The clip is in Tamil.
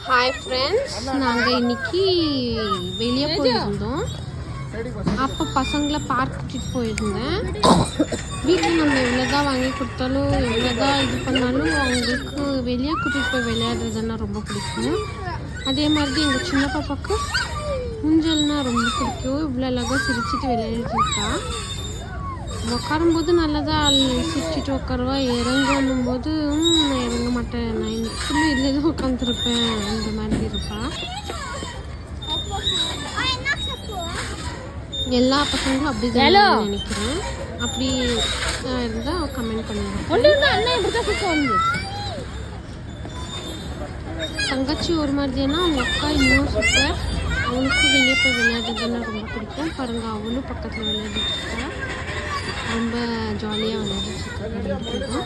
ஹாய் ஃப்ரெண்ட்ஸ், நாங்கள் இன்னைக்கு வெளியே போயிருந்தோம். அப்போ பசங்களை பார்க் கூட்டிகிட்டு போயிருந்தேன். வீட்டில் நம்ம எவ்வளோதான் வாங்கி கொடுத்தாலும் எவ்வளோதான் இது பண்ணாலும் அவங்களுக்கு வெளியே கூட்டிகிட்டு போய் விளையாடுறதுன்னா ரொம்ப பிடிக்கும். அதே மாதிரி எங்கள் சின்ன பாப்பாவுக்கு ஊஞ்சல்னா ரொம்ப பிடிக்கும். இவ்வளோ அழகாக சிரிச்சிட்டு விளையாடிட்டு இருக்கா. உட்காரும்போது நல்லதாக சிரிச்சிட்டு உட்காருவா. இறங்கணும் போது நான் இறங்க மாட்டேன், நான் ஃபுல்லு இதில் தான் உட்காந்துருப்பேன், அந்த மாதிரி இருப்பா. எல்லா பசங்களும் அப்படி தான் நினைக்கிறேன். அப்படி இருந்தால் கமெண்ட் பண்ணுவேன். தங்கச்சி ஒரு மாதிரினா அவங்க அக்கா இன்னும் சூப்பர். அவனுக்கும் வெளியே போய் விளையாடுறதுன்னா ரொம்ப பிடிக்கும். பாருங்க, அவளும் பக்கத்தில் விளையாடிட்டு இருக்கா. ரொம்ப ஜாலியாக விளையாடிட்டு இருக்கா.